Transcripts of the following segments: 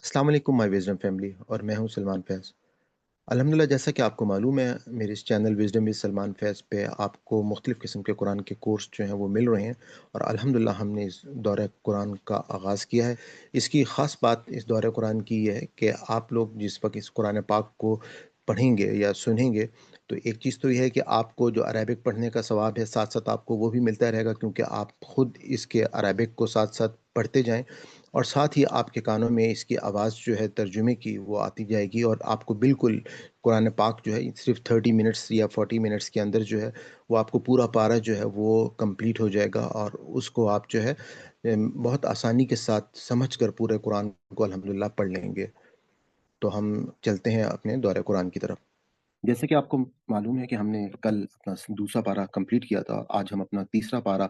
अस्सलाम वालेकुम my wisdom family और मैं हूं सलमान फैज़। अल्हम्दुलिल्लाह जैसा कि आपको मालूम है मेरे इस चैनल विज़डम विद सलमान फैज़ पे आपको मुख्तलिफ़ किस्म के कुरान के कोर्स जो हैं वो मिल रहे हैं और अल्हम्दुलिल्लाह हमने इस दौरे कुरान का आगाज़ किया है। इसकी ख़ास बात इस दौरे कुरान की ये है कि आप लोग जिस वक़्त इस कुरान पाक को पढ़ेंगे या सुनेंगे तो एक चीज़ तो ये है कि आपको जो अरेबिक पढ़ने का सवाब है साथ-साथ आपको वो भी मिलता रहेगा क्योंकि आप खुद इसके अरेबिक को साथ-साथ पढ़ते जाएँ और साथ ही आपके कानों में इसकी आवाज़ जो है तर्जुमे की वो आती जाएगी और आपको बिल्कुल कुरान पाक जो है सिर्फ़ 30 मिनट्स या 40 मिनट्स के अंदर जो है वो आपको पूरा पारा जो है वो कंप्लीट हो जाएगा और उसको आप जो है बहुत आसानी के साथ समझ कर पूरे कुरान को अल्हम्दुलिल्लाह पढ़ लेंगे। तो हम चलते हैं अपने दौरे कुरान की तरफ। जैसे कि आपको मालूम है कि हमने कल अपना दूसरा पारा कंप्लीट किया था। आज हम अपना तीसरा पारा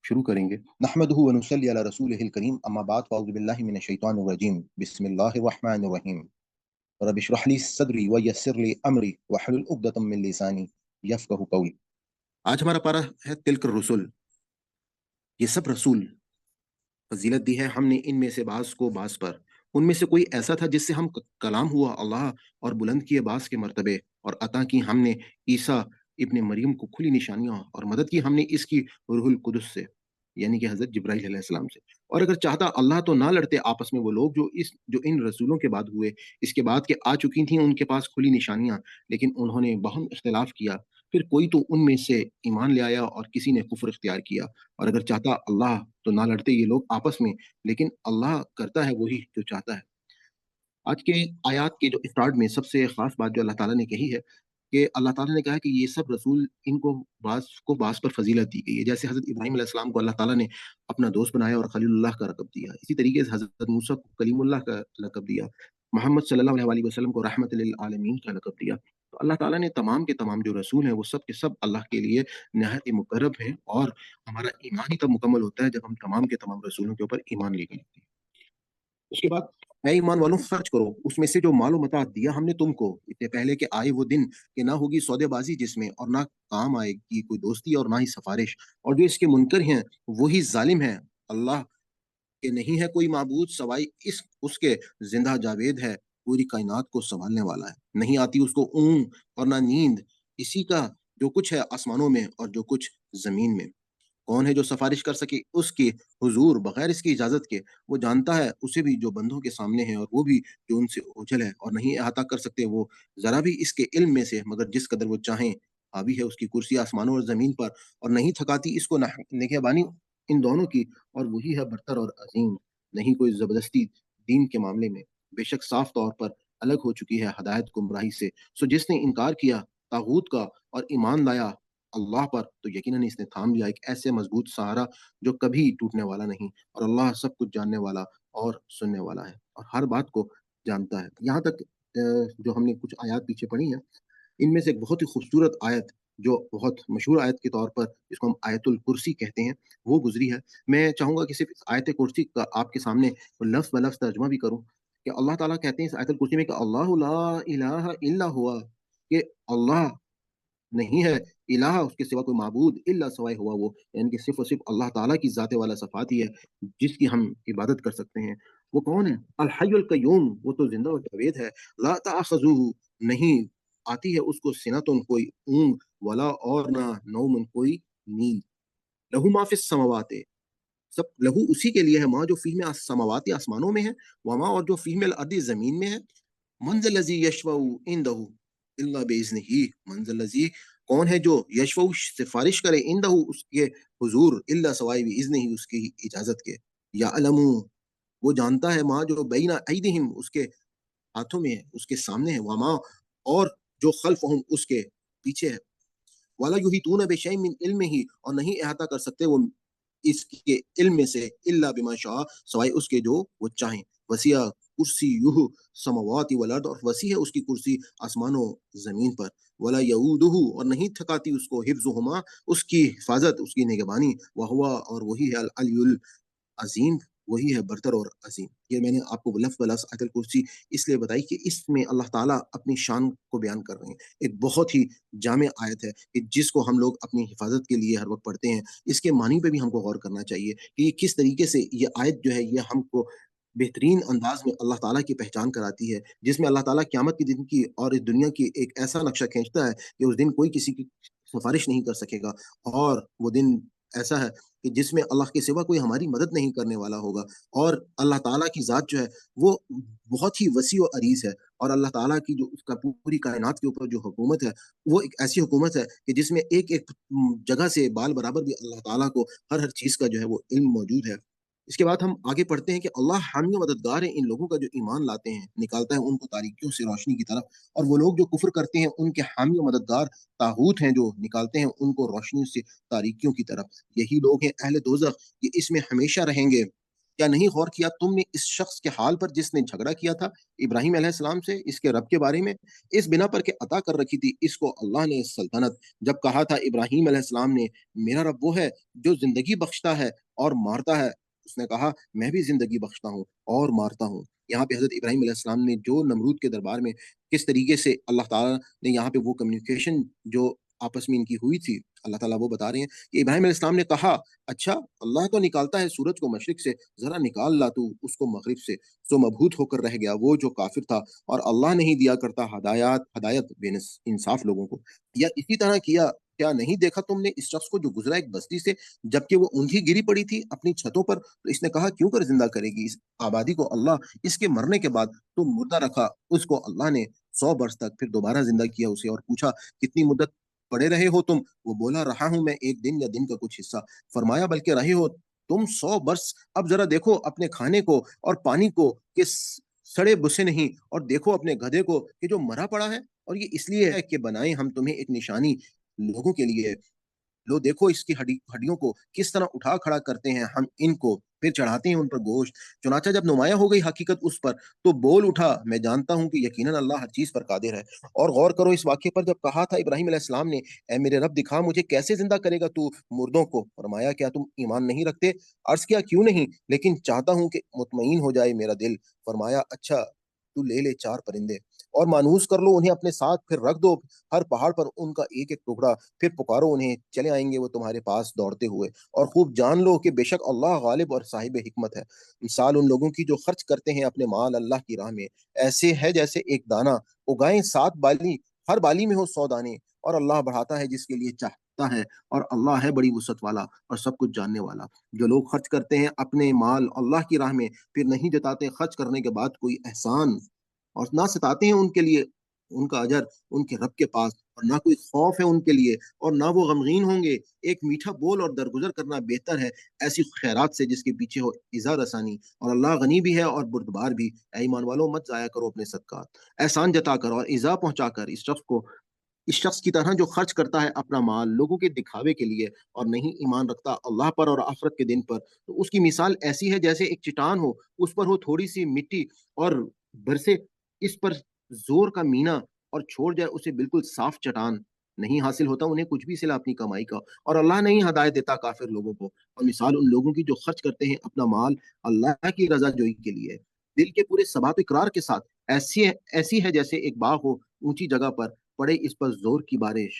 शुरू करेंगे। नहमदुहु व नुसल्ली अला रसूलिहिल करीम अम्मा बाद फ़अऊज़ु बिल्लाहि मिनश शैतानिर रजीम। बिस्मिल्लाहिर रहमानिर रहीम। रब्बि इश्रह ली सदरी व यस्सिर ली अमरी वहलुल उक़दतम मिन लिसानी यफ़क़हू क़ौली। आज हमारा पारा है तिल्कर रसूल। ये सब रसूल फ़ज़ीलत दी है हमने इनमें से बाज़ को बाज़ पर। उनमें से कोई ऐसा था जिससे हम कलाम हुआ अल्लाह और बुलंद किए बाज़ के मर्तबे और अता की हमने ईसा इब्न मरियम को खुली निशानियाँ और मदद की हमने इसकी रूहुल कुदस से, यानी कि हज़रत जिब्राईल अलैहिस्सलाम से। और अगर चाहता अल्लाह तो ना लड़ते आपस में वो लोग जो इन रसूलों के बाद हुए, इसके बाद के आ चुकी थीं उनके पास खुली निशानियाँ, लेकिन उन्होंने बाहम इख्तिलाफ़ किया। फिर कोई तो उनमें से ईमान ले आया और किसी ने कुफ़्र इख्तियार किया। और अगर चाहता अल्लाह तो ना लड़ते ये लोग आपस में, लेकिन अल्लाह करता है वही जो चाहता है। आज के आयत के जो स्टार्ट में सबसे ख़ास बात जो अल्लाह ताला ने कही है कि अल्लाह ताला ने कहा है कि ये सब रसूल इनको बाज़ पर फ़ज़ीलत दी गई है। जैसे हज़रत इब्राहीम अलैहिस्सलाम को अल्लाह ताला ने अपना दोस्त बनाया और खलीलुल्लाह का लक़ब दिया। इसी तरीके से हज़रत मूसा को कलीमुल्लाह का लक़ब दिया। मोहम्मद सल्लल्लाहु अलैहि वसल्लम को रहमत लिल आलमीन का लक़ब दिया। तो अल्लाह ताला ने तमाम के तमाम जो रसूल हैं वो सब के सब अल्लाह के लिए निहायत ही मुक़र्रब हैं और हमारा ईमान ही तब मुकम्मल होता है जब हम तमाम के तमाम रसूलों के ऊपर ईमान लेके आते हैं। उसके बाद ऐ ईमान वालों खर्च करो, उसमें से जो माल मता दिया हमने तुमको, इससे पहले कि आए वो दिन कि ना होगी सौदेबाज़ी जिसमें और ना काम आएगी कोई दोस्ती और ना ही सिफ़ारिश। और जो इसके मुनकर हैं, वही ज़ालिम हैं। अल्लाह के नहीं है कोई माबूद सवाई इस उसके ज़िंदा जावेद है, पूरी कायनात को सँभालने वाला है। नहीं आती उसको ऊँघ और ना नींद, इसी का जो कुछ है आसमानों में और जो कुछ ज़मीन में। कौन है जो सिफ़ारिश कर सके उसके हुज़ूर बग़ैर इसकी इजाज़त के? वो जानता है उसे भी जो बंदों के सामने है और वो भी जो उनसे ओझल है और नहीं अहाता कर सकते वो ज़रा भी इसके इल्म में से मगर जिस कदर वो चाहें। हावी है उसकी कुर्सी आसमानों और ज़मीन पर और नहीं थकाती इसको निगहबानी इन दोनों की और वही है बरतर और अज़ीम। नहीं कोई ज़बरदस्ती दीन के मामले में, बेशक साफ़ तौर पर अलग हो चुकी है हदायत गुमराही से। सो जिसने इनकार किया तागूत का और ईमान लाया अल्लाह पर तो यकीनन इसने थाम लिया एक ऐसे मजबूत सहारा जो कभी टूटने वाला नहीं। और अल्लाह सब कुछ जानने वाला और सुनने वाला है और हर बात को जानता है। यहाँ तक जो हमने कुछ आयत पीछे पढ़ी हैं, इनमें से एक बहुत ही खूबसूरत आयत जो बहुत मशहूर आयत के तौर पर जिसको हम आयतुल कुर्सी कहते हैं, वो गुज़री है। मैं चाहूँगा कि सिर्फ़ इस आयत कुर्सी का आपके सामने लफ्ज़ ब लफ्ज़ तर्जुमा भी करूँ कि अल्लाह ताला कहते हैं इस आयतुल कुर्सी में कि अल्लाहु ला इलाहा इल्ला हुआ, कि अल्लाह नहीं है, इलाह उसके सिवा कोई माबूद इल्ला सवाए हुआ वो, यानी कि सिर्फ़ और सिर्फ़ अल्लाह ताला की ज़ात वाला सिफ़ात ही है, जिसकी हम इबादत कर सकते हैं। वो कौन है? अल हय्युल कय्यूम, वो तो ज़िंदा और जावेद है। ला तअख़ुज़ुहु, नहीं आती है उसको सिनतुन कोई ऊँघ, वला और ना नौमुन कोई नींद। लहू मा फ़िस समावाति, सब लहू उसी के लिए है, मा जो फ़ीह में समावाति आसमानों में है, व मा और जो फ़ीह मिल अर्दि ज़मीन में है। मन ज़ल्लज़ी यशफ़उ इंदहु इल्ला बिइज़्निही, मन ज़ल्लज़ी कौन है जो यशफ़उ सिफ़ारिश करे इंदहु उसके हुज़ूर इल्ला सवाए बिइज़्निही उसकी इजाज़त के। यअलमु, वो जानता है मा जो बैना अयदिहिम उसके हाथों में है, उसके सामने है, व मा और जो खल्फ़हुम उसके पीछे है। वला युहीतून बिशैइन मिन इल्मिही, और नहीं अहाता कर सकते वो इसके इल्म में से इल्ला बिमा शाअ, सवाए उसके जो वो चाहें। वसिया कुर्सियुहु समावाति वल अर्द, और वसी है उसकी कुर्सी आसमानों ज़मीन पर। वला यऊदुहु, और नहीं थकाती उसको हिफ्ज़ुहुमा उसकी हिफाज़त उसकी निगरानी। व हुवा, और वही है अल अलियुल अज़ीम, वही है बरतर और अज़ीम। ये मैंने आपको लफ़्ज़ ब लफ़्ज़ आयतुल कुर्सी इसलिए बताई कि इसमें अल्लाह ताला अपनी शान को बयान कर रहे हैं। एक बहुत ही जामे आयत है कि जिसको हम लोग अपनी हिफाज़त के लिए हर वक़्त पढ़ते हैं। इसके मानी पे भी हमको गौर करना चाहिए कि ये किस तरीके से ये आयत जो है ये हमको बेहतरीन अंदाज में अल्लाह ताला की पहचान कराती है, जिसमें अल्लाह ताला क़यामत के दिन की और इस दुनिया की एक ऐसा नक्शा खींचता है कि उस दिन कोई किसी की सिफ़ारिश नहीं कर सकेगा, और वो दिन ऐसा है कि जिसमें अल्लाह के सिवा कोई हमारी मदद नहीं करने वाला होगा। और अल्लाह ताला की ज़ात जो है, वो बहुत ही वसी व अरीज़ है, और अल्लाह ताला की जो उसका पूरी कायनात के ऊपर जो हुकूमत है, वो एक ऐसी हुकूमत है कि जिसमें एक-एक जगह से बाल बराबर भी अल्लाह ताला को हर-हर चीज़ का जो है वो इल्म मौजूद है। इसके बाद हम आगे पढ़ते हैं कि अल्लाह हामी व मददगार है इन लोगों का जो ईमान लाते हैं, निकालता है उनको तारीकियों से रोशनी की तरफ, और वो लोग जो कुफ़्र करते हैं, उनके हामी व मददगार तागूत हैं जो निकालते हैं उनको रोशनी से तारीकियों की तरफ। यही लोग हैं अहले दोज़ख, ये इसमें हमेशा रहेंगे। क्या नहीं गौर किया तुमने इस शख्स के हाल पर जिसने झगड़ा किया था इब्राहीम अलैहिस्सलाम से इसके रब के बारे में? इस बिना पर के अता कर रखी थी इसको अल्लाह ने सल्तनत, जब कहा था इब्राहीम अलैहिस्सलाम ने, मेरा रब वो है जो ज़िंदगी बख्शता है और मारता है। उसने कहा, मैं भी ज़िंदगी बख्शता हूँ और मारता हूँ। यहाँ पे हज़रत इब्राहीम अलैहिस्सलाम ने जो नमरूद के दरबार में किस तरीके से अल्लाह ताला ने यहाँ पे वो कम्युनिकेशन जो आपस में इनकी हुई थी, अल्लाह ताला वो बता रहे हैं कि इब्राहीम अलैहिस्सलाम ने कहा, "अच्छा, अल्लाह तो निकालता है सूरज को मशरिक से, ज़रा निकाल ला तू उसको मग़रिब से।" सो मबहूत होकर रह गया वो जो काफ़िर था, और अल्लाह नहीं दिया करता हदायत बेनस इंसाफ लोगों को। या इसी तरह किया, क्या नहीं देखा तुमने इस शख्स को जो गुज़रा एक बस्ती से, जबकि वो ऊँधी गिरी पड़ी थी अपनी छतों पर, तो इसने कहा, क्यों कर ज़िंदा करेगी इस आबादी को अल्लाह, इसके मरने के बाद तो मुर्दा रखा। उसको अल्लाह ने 100 बरस तक फिर दोबारा ज़िंदा किया उसे, और पूछा, कितनी मुद्दत पड़े रहे हो तुम? वो बोला, रहा हूँ मैं 1 दिन या दिन का कुछ हिस्सा। फरमाया, बल्कि रहे हो तुम 100 बरस। अब ज़रा देखो अपने खाने को और पानी को कि सड़े भुसे नहीं, और देखो अपने गधे को कि जो मरा पड़ा है, और ये इसलिए है कि बनाएँ हम तुम्हें एक निशानी लोगों के लिए। लो देखो इसकी हड्डियों को किस तरह उठा खड़ा करते हैं हम इनको, फिर चढ़ाते हैं उन पर गोश्त। चुनाचा जब नुमाया हो गई हकीकत उस पर, तो बोल उठा, मैं जानता हूँ कि यकीनन अल्लाह हर चीज़ पर कादिर है। और गौर करो इस वाक़ये पर, जब कहा था इब्राहीम अलैहिस्सलाम ने, ऐ मेरे रब दिखा मुझे कैसे ज़िंदा करेगा तू मुर्दों को? फरमाया, क्या तुम ईमान नहीं रखते? अर्ज़ किया, क्यों नहीं? लेकिन चाहता हूँ कि मुतमईन हो जाए मेरा दिल। फरमाया, अच्छा, तू ले ले 4 परिंदे और मानूस कर लो उन्हें अपने साथ, फिर रख दो हर पहाड़ पर उनका एक-एक टुकड़ा, फिर पुकारो उन्हें, चले आएँगे वो तुम्हारे पास दौड़ते हुए। और खूब जान लो कि बेशक अल्लाह गालिब और साहिब हिकमत है। मिसाल उन लोगों की जो खर्च करते हैं अपने माल अल्लाह की राह में, ऐसे है जैसे एक दाना उगाएँ 7 बाली, हर बाली में हो 100 दाने, और अल्लाह बढ़ाता है जिसके लिए चाहता है, और अल्लाह है बड़ी वुसअत वाला और सब कुछ जानने वाला। जो लोग खर्च करते हैं अपने माल अल्लाह की राह में, फिर नहीं जताते खर्च करने के बाद कोई एहसान, और ना सताते हैं उनके लिए उनका अजर उनके रब के पास, और ना कोई खौफ है उनके लिए, और ना वो गमगीन होंगे। एक मीठा बोल और दरगुजर करना बेहतर है ऐसी खैरात से जिसके पीछे हो इज़ा रसानी, और अल्लाह गनी भी है और बुर्दबार भी। ऐ ईमान वालों, मत ज़ाया करो अपने सदक़ात। एहसान जताकर और इज़ा पहुँचाकर इस शख्स की तरह जो खर्च करता है अपना माल लोगों के दिखावे के लिए, और नहीं ईमान रखता अल्लाह पर और आखिरत के दिन पर, तो उसकी मिसाल ऐसी है जैसे एक चट्टान हो, उस पर हो थोड़ी-सी मिट्टी, और बरसे इस पर ज़ोर का मीना, और छोड़ जाए उसे बिल्कुल साफ चट्टान, नहीं हासिल होता उन्हें कुछ भी सिला अपनी कमाई का, और अल्लाह नहीं हदायत देता काफ़िर लोगों को। और मिसाल उन लोगों की जो खर्च करते हैं अपना माल अल्लाह की रज़ाजोई के लिए, दिल के पूरे सबात इकरार के साथ, ऐसी है जैसे एक बाग हो ऊँची जगह पर, पड़े इस पर ज़ोर की बारिश,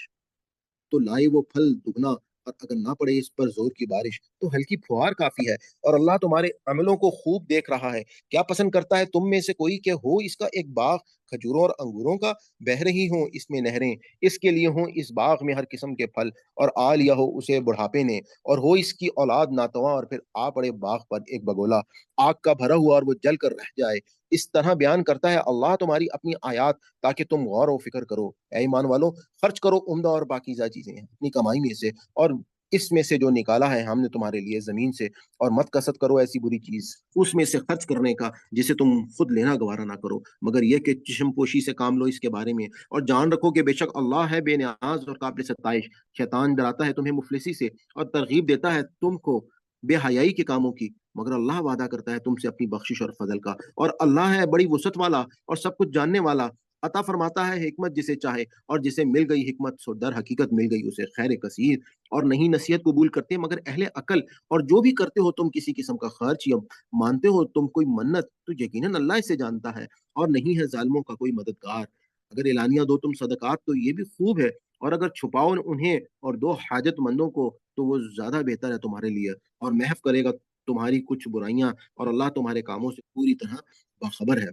तो लाए वो फल दुगना, और अगर ना पड़े इस पर ज़ोर की बारिश, तो हल्की फुहार काफ़ी है, और अल्लाह तुम्हारे अमलों को खूब देख रहा है। क्या पसंद करता है तुम में से कोई कि हो इसका एक बाग खजूरों और अंगूरों का, बह रही हों इसमें नहरें, इसके लिए हों इस बाग में हर किस्म के फल, और आ लिया हो उसे बुढ़ापे ने, और हो इसकी औलाद नातवां, और फिर आ पड़े बाग पर एक बगोला, आग का भरा हुआ, और वो जल कर रह जाए। इस तरह बयान करता है अल्लाह तुम्हारी अपनी आयात, ताकि तुम गौर व फ़िक्र करो। ऐ ईमान वालों, खर्च करो उम्दा और पाकीज़ा चीज़ें अपनी कमाई में से, और इसमें से जो निकाला है हमने तुम्हारे लिए ज़मीन से, और मत कसद करो ऐसी बुरी चीज़, उसमें से खर्च करने का जिसे तुम खुद लेना गवारा ना करो, मगर ये कि चश्मपोशी से काम लो इसके बारे में, और जान रखो कि बेशक अल्लाह है बेनियाज़ और काबिल सत्ताइश। शैतान डराता है तुम्हें मुफ़लिसी से, और तरगीब देता है तुमको बेहयाई के कामों की, मगर अल्लाह वादा करता है तुमसे अपनी बख्शिश और फ़ज़ल का, और अल्लाह है बड़ी वुसअत वाला और सब कुछ जानने वाला। अता फरमाता है हिकमत जिसे चाहे, और जिसे मिल गई हिकमत सो दर हकीकत मिल गई उसे खैर कसीर, और नहीं नसीहत कबूल करते मगर अहले अकल। और जो भी करते हो तुम किसी किस्म का खर्च, या मानते हो तुम कोई मन्नत, तो यकीनन अल्लाह इसे जानता है, और नहीं है जालिमों का कोई मददगार। अगर एलानिया दो तुम सदकात तो ये भी खूब है, और अगर छुपाओ उन्हें और दो हाजतमंदों को, तो वो ज्यादा बेहतर है तुम्हारे लिए, और महफ करेगा तुम्हारी कुछ बुराइयाँ और अल्लाह तुम्हारे कामों से पूरी तरह बाखबर है।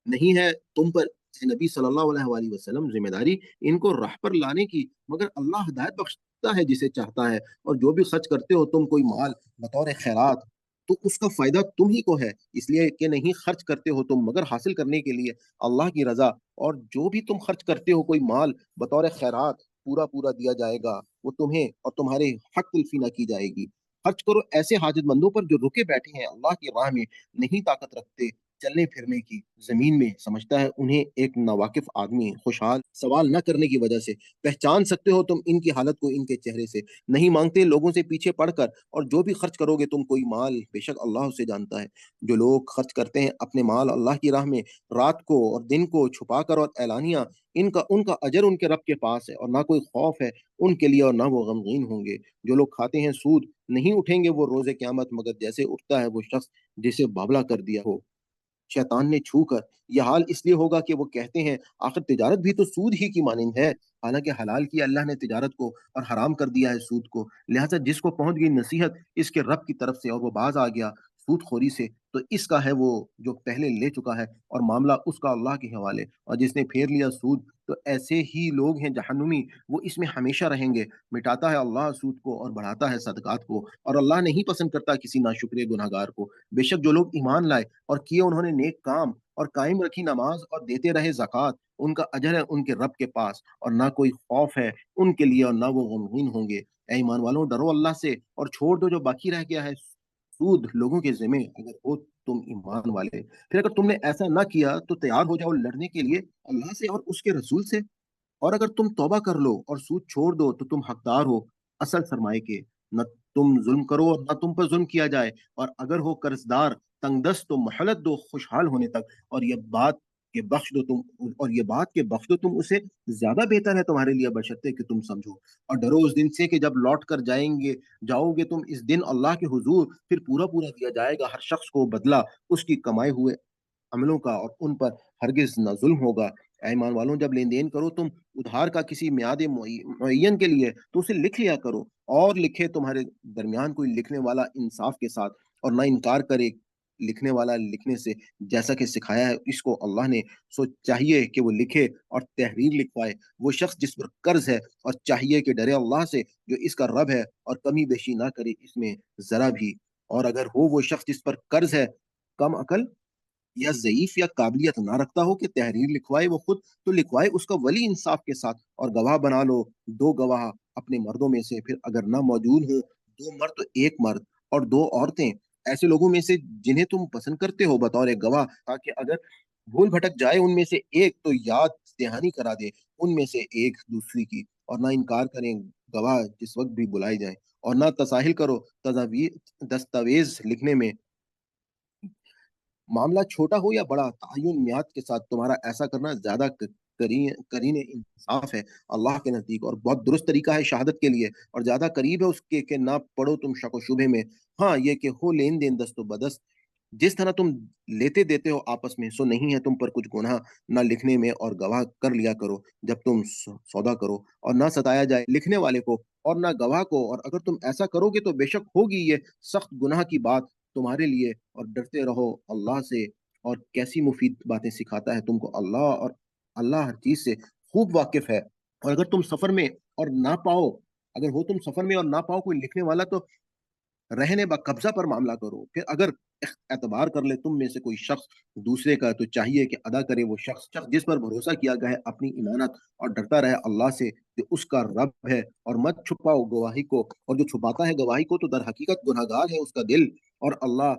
नहीं है तुम पर ए नबी सल्लल्लाहु अलैहि वसल्लम ज़िम्मेदारी इनको राह पर लाने की, मगर अल्लाह हिदायत बख्शता है जिसे चाहता है। और जो भी खर्च करते हो तुम कोई माल बतौर खैरात, तो उसका फ़ायदा तुम ही को है, इसलिए कि नहीं खर्च करते हो तुम मगर हासिल करने के लिए अल्लाह की रज़ा। और जो भी तुम खर्च करते हो कोई माल बतौर खैरात, पूरा-पूरा दिया जाएगा, वो तुम्हें और तुम्हारे हक़ तलफ़ी ना की जाएगी। खर्च करो ऐसे हाजतमंदों पर जो रुके बैठे हैं अल्लाह की राह में, नहीं ताकत रखते चलने फिरने की, ज़मीन में समझता है उन्हें एक नावाकिफ़ आदमी खुशहाल सवाल न करने की वजह से। पहचान सकते हो तुम इनकी हालत को इनके चेहरे से। नहीं माँगते लोगों से पीछे पड़कर, और जो भी खर्च करोगे तुम कोई माल, बेशक अल्लाह उसे जानता है। जो लोग खर्च करते हैं अपने माल अल्लाह की राह में, रात को और दिन को छुपाकर और एलानिया, इनका उनका अजर उनके रब के पास है, और ना कोई खौफ है उनके लिए और ना वो गमगीन होंगे। जो लोग खाते हैं सूद, नहीं उठेंगे वो रोज़े क़यामत मगर जैसे उठता है वो शख्स जिसे बावला कर दिया हो शैतान ने छूकर। यह हाल इसलिए होगा कि वो कहते हैं आखिर तिजारत भी तो सूद ही की मानिंद है। हालांकि हलाल किया अल्लाह ने तिजारत को और हराम कर दिया है सूद को। लिहाजा जिसको पहुंच गई नसीहत इसके रब की तरफ से और वो बाज आ गया सूदखोरी से, तो इसका है वो जो पहले ले चुका है, और मामला उसका अल्लाह के हवाले। और जिसने फेर लिया सूद, तो ऐसे ही लोग हैं जहन्नुमी, वो इसमें हमेशा रहेंगे। मिटाता है अल्लाह सूद को और बढ़ाता है सदकात को, और अल्लाह नहीं पसंद करता किसी नाशुक्र गुनहगार को। बेशक जो लोग ईमान लाए और किए उन्होंने नेक काम और कायम रखी नमाज और देते रहे ज़कात, उनका अजर है उनके रब के पास, और ना कोई खौफ है उनके लिए और ना वो गमगीन होंगे। ऐ ईमान वालों, डरो अल्लाह से और छोड़ दो जो बाकी रह गया है सूद लोगों के ज़िम्मे, अगर हो तुम ईमान वाले। फिर अगर तुमने ऐसा ना किया तो तैयार हो जाओ लड़ने के लिए अल्लाह से और उसके रसूल से। और अगर तुम तौबा कर लो और सूद छोड़ दो तो तुम हकदार हो असल सरमाए के। न तुम जुल्म करो और न तुम पर जुल्म किया जाए, और अगर हो कर्जदार तंगदस्त तो मोहलत दो खुशहाल होने तक। और ये बात के बख्श दो तुम उसे, ज्यादा बेहतर है तुम्हारे लिए बशर्ते कि तुम समझो। और डरो उस दिन से कि जब लौट कर जाओगे तुम इस दिन अल्लाह के हुजूर, फिर पूरा पूरा दिया जाएगा हर शख्स को बदला उसकी कमाए हुए अमलों का, और उन पर हरगिज़ ना ज़ुल्म होगा। ऐ ईमान वालों, जब लेन-देन करो तुम उधार का किसी मियाद मुअय्यन के लिए, तो उसे लिख लिया करो, और लिखे तुम्हारे दरमियान कोई लिखने वाला इंसाफ के साथ, और ना इनकार करे लिखने वाला लिखने से, जैसा कि सिखाया है इसको अल्लाह ने। सो चाहिए कि वो लिखे और तहरीर लिखवाए वो शख्स जिस पर कर्ज़ है, और चाहिए कि डरे अल्लाह से जो इसका रब है, और कमी-बेशी ना करे इसमें ज़रा भी। और अगर हो वो शख्स जिस पर कर्ज़ है कम अकल या ज़ईफ़ या काबिलियत ना रखता हो कि तहरीर लिखवाए वो खुद, तो लिखवाए उसका वली इंसाफ के साथ, और गवाह बना लो 2 गवाह अपने मर्दों में से। फिर अगर ना मौजूद हो 2 मर्द तो 1 मर्द और 2 औरतें, ऐसे लोगों में से जिन्हें तुम पसंद करते हो बतौर एक गवाह, ताकि अगर भूल भटक जाए उनमें से एक तो याद दहानी करा दे उनमें से एक दूसरी की, और ना इनकार करें गवाह जिस वक़्त भी बुलाए जाएँ, और ना तसाहिल करो तज़ावी दस्तावेज़ लिखने में। मामला छोटा हो या बड़ा, तय्युन मियाद के साथ तुम्हारा ऐसा करना ज़्यादा करीने इंसाफ है अल्लाह के नज़दीक, और बहुत दुरुस्त तरीका है शहादत के लिए, और ज़्यादा करीब है उसके कि ना पड़ो तुम शक व शुबे में। हाँ, ये कि हो लेन-देन दस्तो-बदस्त, जिस तरह तुम लेते देते हो आपस में, सो नहीं है तुम पर कुछ गुनाह ना लिखने में, और गवाह कर लिया करो जब तुम सौदा करो, और ना सताया जाए लिखने वाले को और ना गवाह को। और अगर तुम ऐसा करोगे तो बेशक होगी ये सख्त गुनाह की बात तुम्हारे लिए, और डरते रहो अल्लाह से। और कैसी मुफीद बातें सिखाता है तुमको अल्लाह, और अल्लाह हर चीज़ से खूब वाकिफ़ है। और अगर तुम सफ़र में और ना पाओ अगर हो तुम सफ़र में और ना पाओ कोई लिखने वाला, तो रहने कब्ज़ा पर मामला करो। फिर अगर एतबार कर ले तुम में से कोई शख्स दूसरे का, तो चाहिए कि अदा करे वो शख्स जिस पर भरोसा किया गया है अपनी इमानत, और डरता रहे अल्लाह से कि उसका रब है। और मत छुपाओ गवाही को, और जो छुपाता है गवाही को तो दर हकीकत गुनहगार है उसका दिल, और अल्लाह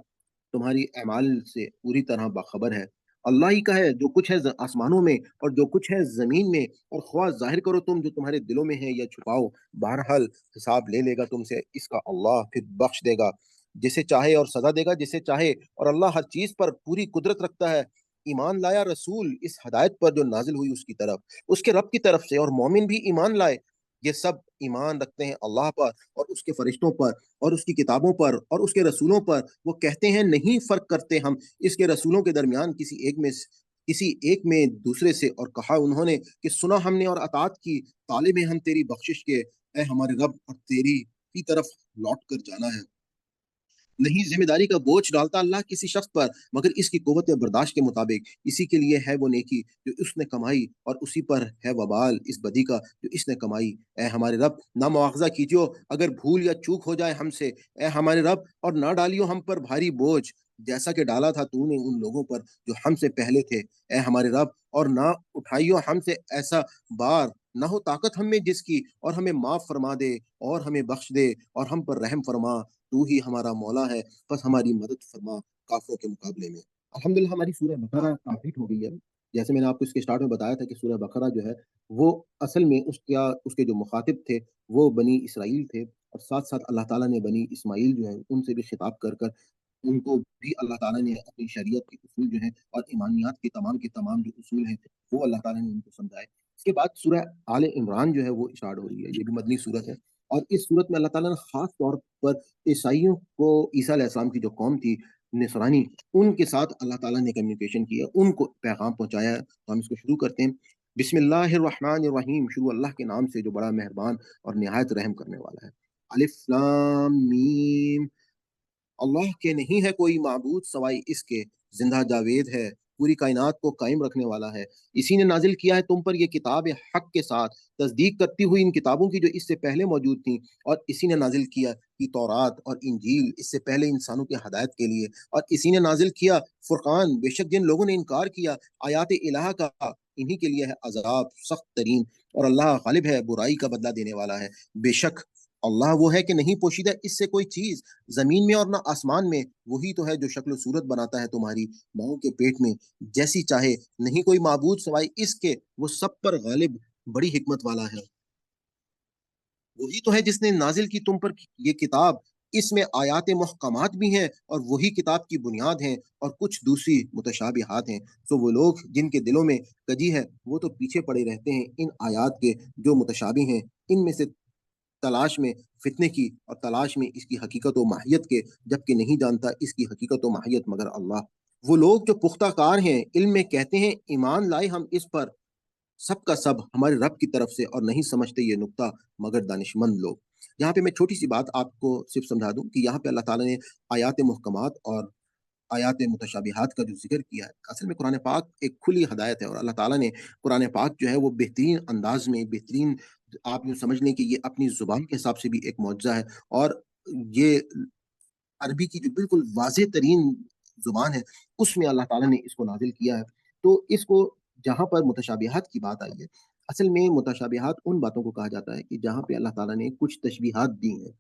तुम्हारी अमाल से पूरी तरह बाखबर है। अल्लाह ही का है जो कुछ है आसमानों में और जो कुछ है जमीन में, और ख्वाह जाहिर करो तुम जो तुम्हारे दिलों में है या छुपाओ, बहरहाल हिसाब ले लेगा तुमसे इसका अल्लाह, फिर बख्श देगा जिसे चाहे और सजा देगा जिसे चाहे, और अल्लाह हर चीज पर पूरी कुदरत रखता है। ईमान लाया रसूल इस हदायत पर जो नाजिल हुई उसकी तरफ, उसके रब की तरफ से, और मोमिन भी ईमान लाए। ये सब ईमान रखते हैं अल्लाह पर और उसके फरिश्तों पर और उसकी किताबों पर और उसके रसूलों पर। वो कहते हैं नहीं फर्क करते हम इसके रसूलों के दरमियान किसी एक में दूसरे से। और कहा उन्होंने कि सुना हमने और अतात की, तालिब हैं हम तेरी बख्शिश के, ए हमारे रब, और तेरी ही तरफ लौट कर जाना है। नहीं ज़िम्मेदारी का बोझ डालता अल्लाह किसी शख़्स पर, मगर इसकी क़ुव्वत बर्दाश्त के मुताबिक। इसी के लिए है वो नेकी जो उसने कमाई, और उसी पर है वबाल इस बदी का जो इसने कमाई। ऐ हमारे रब, ना मुआख़ज़ा कीजियो अगर भूल या चूक हो जाए हमसे। ऐ हमारे रब, और ना डालियो हम पर भारी बोझ, जैसा कि डाला था तूने उन लोगों पर जो हमसे पहले थे। ऐ हमारे रब, और ना उठाइयो हमसे ऐसा बार, ना हो ताकत हम में जिसकी, और हमें माफ़ फ़रमा दे, और हमें बख्श दे, और हम पर रहम फ़रमा। तू ही हमारा मौला है, बस हमारी मदद फरमा काफ़िरों के मुकाबले में। अल्हम्दुलिल्लाह हमारी सूरह बकरा कंप्लीट हो गई है। जैसे मैंने आपको इसके स्टार्ट में बताया था कि सूरह बकरा जो है, वो असल में उसके जो मुखातिब थे, वो बनी इसराइल थे, और साथ-साथ अल्लाह ताला ने बनी इस्माइल जो है, उनसे भी खिताब कर कर उनको भी अल्लाह ताला ने अपनी शरीयत के उसूल जो हैं और ईमानियात के तमाम जो उसूल हैं, वो अल्लाह ताला ने उनको समझाए। इसके बाद सूरह आले इमरान जो है वो स्टार्ट हो रही है, ये भी मदनी सूरत है, और इस सूरत में अल्लाह ताला ने ख़ास तौर पर ईसाइयों को, ईसा अलैहिस्सलाम की जो कौम थी, नसरानी, उनके साथ अल्लाह ताला ने कम्युनिकेशन किया, उनको पैगाम पहुँचाया है। तो हम इसको शुरू करते हैं। बिस्मिल्लाहिर्रहमानिर्रहीम, शुरू अल्लाह के नाम से जो बड़ा मेहरबान और निहायत रहम करने वाला है। अलिफ लाम मीम, अल्लाह के नहीं है कोई माबूद सवाई इसके, ज़िंदा जावेद है, पूरी कायनात को कायम रखने वाला है। इसी ने नाज़िल किया है तुम पर ये किताब हक़ के साथ, तस्दीक करती हुई इन किताबों की जो इससे पहले मौजूद थीं, और इसी ने नाज़िल किया कि तौरात और इंजील इससे पहले इंसानों की हदायत के लिए, और इसी ने नाज़िल किया फ़ुरक़ान, बेशक जिन लोगों ने इनकार किया आयात इलाह का, इन्हीं के लिए है अज़ाब सख्त तरीन, और अल्लाह गालिब है, बुराई का बदला देने वाला है। बेशक अल्लाह वो है कि नहीं पोशीदा इससे कोई चीज़, ज़मीन में और ना आसमान में, वही तो है जो शक्ल सूरत बनाता है तुम्हारी माँओं के पेट में, जैसी चाहे, नहीं कोई माबूद सिवाय इसके, वो सब पर गालिब, बड़ी हिकमत वाला है। वही तो है जिसने नाज़िल की तुम पर ये किताब, इसमें आयात मुहकमात भी हैं, और वही किताब की बुनियाद हैं, और कुछ दूसरी मुतशाबिहात हैं। तो वो लोग जिनके दिलों में कजी है, वो तो पीछे पड़े रहते हैं इन आयात के जो मुतशाबी हैं, इनमें से तलाश में फ़ितने की, और तलाश में इसकी हकीकत व माहियत के, जबकि नहीं जानता इसकी हकीकत व माहियत मगर अल्लाह। वो लोग जो पुख्ता कार हैं, इल्म में कहते हैं ईमान लाए हम इस पर, सब का सब हमारे रब की तरफ से, और नहीं समझते ये नुक्ता मगर दानिशमंद लोग। यहाँ पे मैं छोटी-सी बात आपको सिर्फ़ समझा दूँ कि यहाँ पे अल्लाह ताला ने आयात मुहकमात और आयात मुतशाबिहात का जो ज़िक्र किया है, असल में कुरान पाक एक खुली हदायत है, और अल्लाह ताला ने कुरान पाक जो है वो बेहतरीन अंदाज़ में, बेहतरीन, आप यूँ समझ लें कि ये अपनी ज़ुबान के हिसाब से भी एक मौजज़ा है, और ये अरबी की जो बिल्कुल वाज़ेह तरीन ज़ुबान है, उसमें अल्लाह ताला ने इसको नाज़िल किया है। तो इसको, जहाँ पर मुतशाबिहात की बात आई है, असल में मुतशाबिहात उन बातों को कहा जाता है कि जहाँ पे अल्लाह ताला ने कुछ तशबीहात दी हैं।